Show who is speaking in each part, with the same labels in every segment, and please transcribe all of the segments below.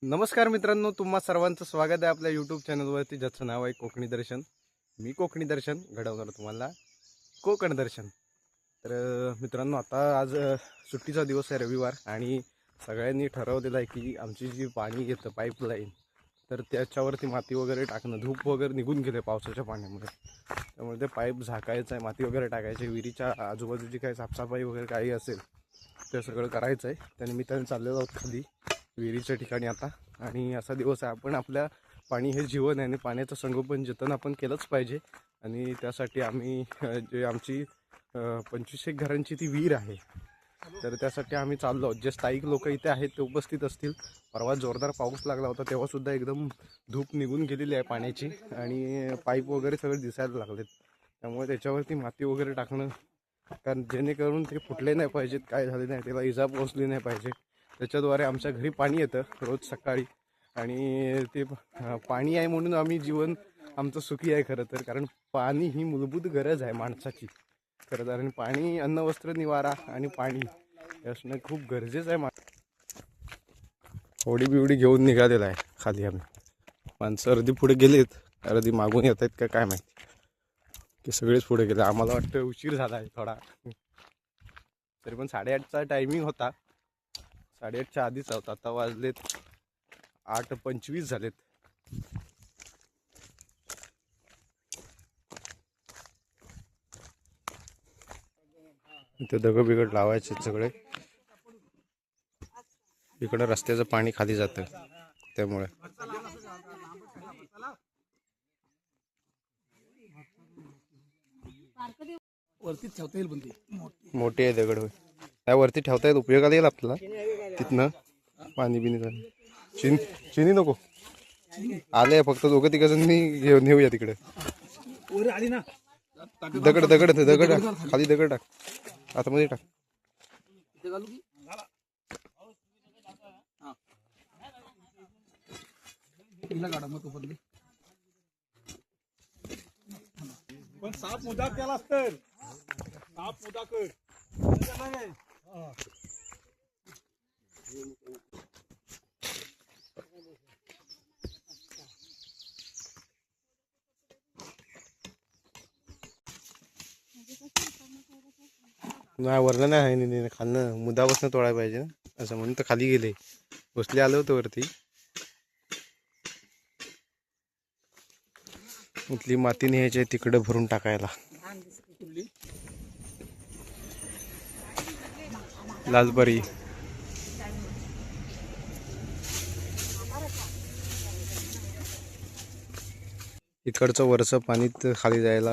Speaker 1: नमस्कार मित्रांनो, तुम्हा सर्वांचं स्वागत आहे आपल्या यूट्यूब चॅनलवरती, ज्याचं नाव आहे कोकणी दर्शन. मी कोकणी दर्शन घडवणार तुम्हाला कोकण दर्शन. तर मित्रांनो, आता आज सुट्टीचा दिवस आहे, रविवार, आणि सगळ्यांनी ठरवलेलं आहे की आमची जी पाणी येतं पाईपलाईन, तर त्याच्यावरती माती वगैरे टाकणं, धूप वगैरे निघून गेले पावसाच्या पाण्यामुळे. त्यामुळे ते पाईप झाकायचं आहे, माती वगैरे टाकायची, विहिरीच्या आजूबाजूची काही साफसफाई वगैरे काही असेल ते सगळं करायचं आहे. त्यानिमित्ताने चाललेलो आहोत खाली विहिरीच्या ठिकाणी आता. आणि असा दिवस आहे, आपण आपल्या पाणी हे जीवन आहे आणि पाण्याचं संगोपन जतन आपण केलंच पाहिजे. आणि त्यासाठी आम्ही जे आमची 25 घरांची ती विहीर आहे, तर त्यासाठी आम्ही चाललो आहोत. जे स्थायिक लोक इथे आहेत ते उपस्थित असतील. परवा जोरदार पाऊस लागला होता, तेव्हासुद्धा एकदम धूप निघून गेलेली आहे पाण्याची, आणि पाईप वगैरे सगळे दिसायला लागलेत. त्यामुळे त्याच्यावरती माती वगैरे टाकणं, कारण जेणेकरून ते फुटले नाही पाहिजेत, काय झाले नाही, त्याला इजा पोहोचली नाही पाहिजे. त्याच्याद्वारे आमच्या घरी पाणी येतं रोज सकाळी, आणि ते पाणी आहे म्हणून आम्ही जीवन आमचं सुखी आहे खरं तर. कारण पाणी ही मूलभूत गरज आहे माणसाची खरं तर. आणि पाणी, अन्न, वस्त्र, निवारा आणि पाणी असणं खूप गरजेचं आहे. होडी बिवडी घेऊन निघालेला आहे खाली आम्ही. माणसं अर्धी पुढे गेलेत, अर्धी मागून येत आहेत का काय माहिती, की सगळेच पुढे गेले. आम्हाला वाटतं उशीर झाला आहे थोडा, तरी पण 8:30चा टायमिंग होता. 8:30च्या आधीच होता. आता वाजलेत 8:25 झालेत. इथे दगड बिगड लावायचे सगळे. इकडं रस्त्याचं पाणी खाली जातं, त्यामुळे
Speaker 2: वरती ठेवता येईल, पण ती
Speaker 1: मोठी आहे दगड. होय, त्या वरती ठेवता येईल, उपयोगाला येईल आपल्याला. तिथनं पाणी बिनी झालं. चिनी नको आले, फक्त दोघं तिघ जणी घेऊन नेऊया तिकडे.
Speaker 2: वर आली ना.
Speaker 1: दगड दगड दगड टाक खाली, दगड टाक आतमध्ये टाक.
Speaker 2: इथे घालू की तिला काढा मग तोपर्यंत.
Speaker 3: पण साप मुदा केलास तर साप मुदा कर.
Speaker 1: नाही, वरनं नाही आहे, नाही खालनं मुदापासून तोडायला पाहिजे ना, असं म्हणून तर खाली गेले. बसले आलं होतं वरती. इथली माती न्यायची तिकडे भरून टाकायला. लालबरी इकडचं वरचं पाणी खाली जायला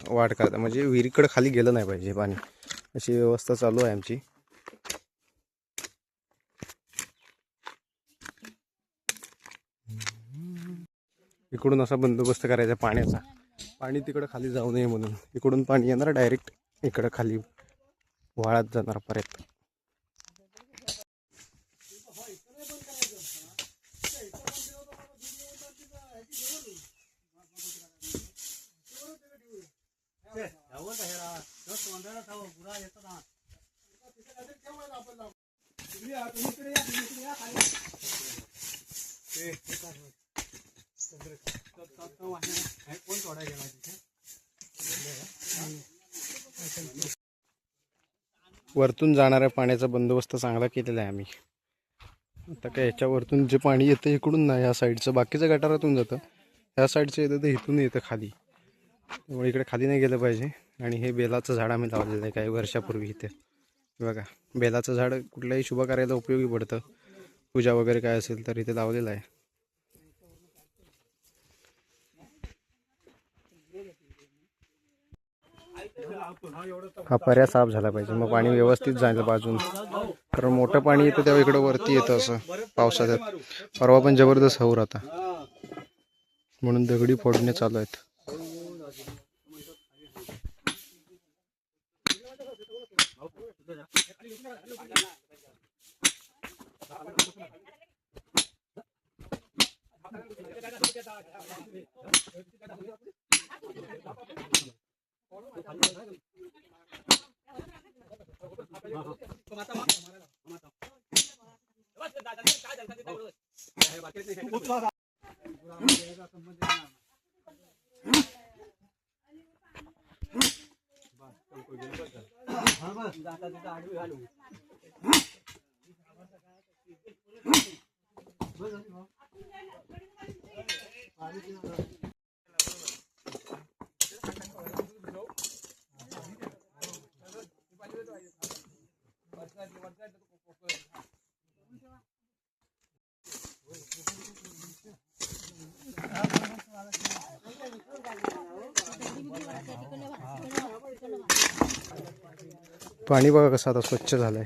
Speaker 1: वाट करता, म्हणजे विहिरीकडे खाली गेलं नाही पाहिजे पाणी, अशी व्यवस्था चालू आहे आमची. इकडून असा बंदोबस्त करायचा पाण्याचा, पाणी तिकडं खाली जाऊ नये म्हणून. इकडून पाणी येणार डायरेक्ट इकडं खाली वाळत जाणार परत. वरतून जाणाऱ्या पाण्याचा बंदोबस्त चांगला केलेला आहे आम्ही. आता काय याच्यावरतून जे पाणी येतं इकडून नाही, ह्या साईडचं बाकीचं गटारातून जातं, ह्या साईडचं येतं ते इथून येतं खाली. त्यामुळे इकडे खाली नाही गेलं पाहिजे. आणि हे बेलाचं झाड आम्ही लावलेलं आहे काही वर्षापूर्वी इथे. बघा, बेलाचं झाड कुठल्याही शुभ कार्याला उपयोगी पडतं. पूजा वगैरे काय असेल तर इथे लावलेलं आहे. हा पर्या साफ झाला पाहिजे, मग पाणी व्यवस्थित जायला बाजून. कारण मोठं पाणी येतं तेव्हा इकडं वरती येतं असं पावसाळ्यात. परवा पण जबरदस्त हवर होता, म्हणून दगडी फोडणे चालू आहेत. पाणी बघा कसं आता स्वच्छ झालंय.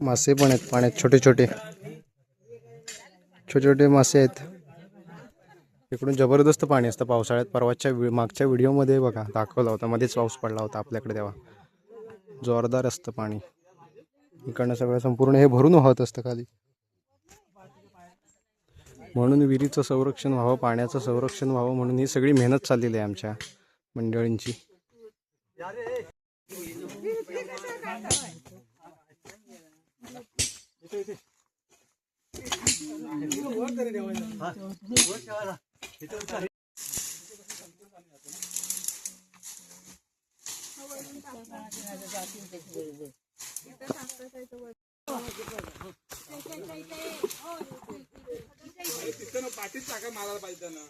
Speaker 1: मासे पण आहेत पाण्यात, छोटे छोटे मासे आहेत. इकडून जबरदस्त पाणी असतं पावसाळ्यात. परवाच्या मागच्या व्हिडिओमध्ये बघा दाखवला होता, मध्येच पाऊस पडला होता आपल्याकडे तेव्हा. जोरदार असतं पाणी. इकडनं सगळं संपूर्ण हे भरून वाहत असतं खाली. म्हणून विहिरीचं संरक्षण व्हावं, पाण्याचं संरक्षण व्हावं म्हणून ही सगळी मेहनत चाललेली आहे आमच्या मंडळींची.
Speaker 3: पाठीत टाका मारायला पाहिजे ना.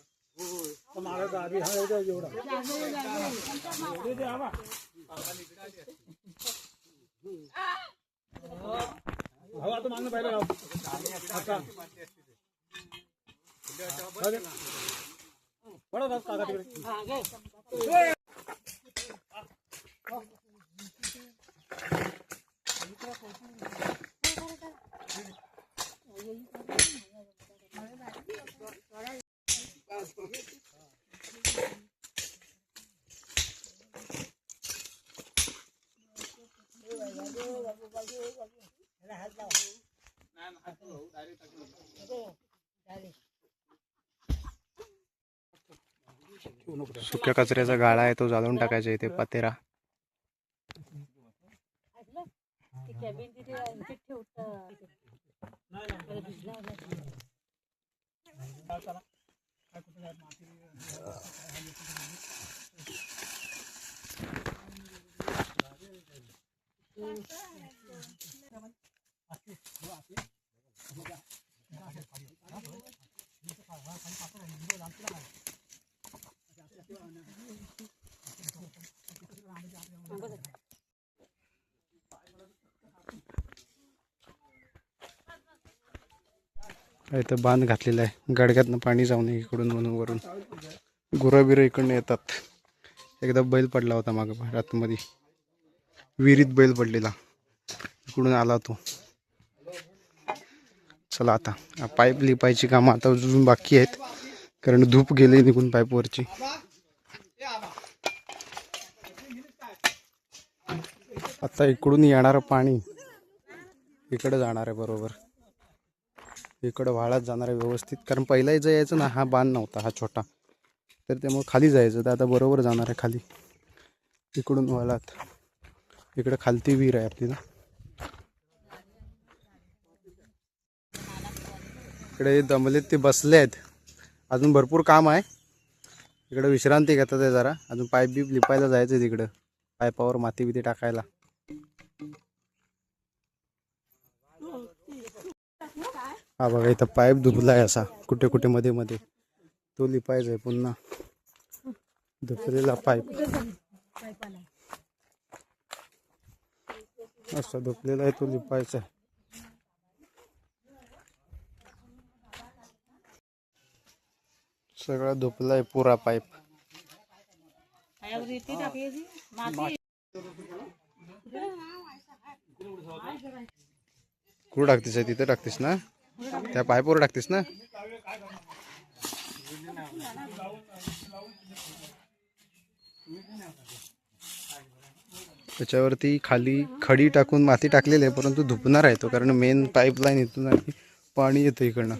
Speaker 1: सुक्या कचऱ्याचा गाळा आहे तो जाळून टाकायचा इथे पतेरा. इथं बांध घातलेला आहे, गडग्यातनं पाणी जाऊ नये इकडून म्हणून. वरून गुरंबिरं इकडनं येतात. एकदा बैल पडला होता मागं रातमध्ये, विहिरीत बैल पडलेला, इकडून आला तो. चला आता पाईप लिपायची कामं आता अजून बाकी आहेत, कारण धूप गेले निघून पाईपवरची. आता इकडून येणारं पाणी इकडे जाणार आहे बरोबर, इकडं वाळत जाणार आहे व्यवस्थित. कारण पहिलाही जे यायचं ना, हा बांध नव्हता, हा छोटा, तर त्यामुळे खाली जायचं. तर आता बरोबर जाणार आहे खाली, इकडून वाळत. इकडे खालती विहीर आहे आपली ना. इकडे दमलेत ते बसले आहेत, अजून भरपूर काम आहे. इकडे विश्रांती घेतात आहे जरा, अजून पाईप बीप लिपायला जायचं आहे तिकडं, पाईपावर माती बिती टाकायला. हा बघा इथं पाईप धुपलाय असा कुठे कुठे मध्ये मध्ये, तो लिपायचा आहे पुन्हा. धुपलेला पाईप असा धुपलेला आहे, तो लिपायचा आहे. सगळा धुपलाय पुरा पाईप. कुठं टाकतेस, तिथं टाकतेस ना, त्या पाईपवर टाकतेस ना. त्याच्यावरती खाली खडी टाकून माती टाकलेली आहे, परंतु धुपणार आहे तो, कारण मेन पाईपलाईन इथून आणि पाणी येतं इकडनं.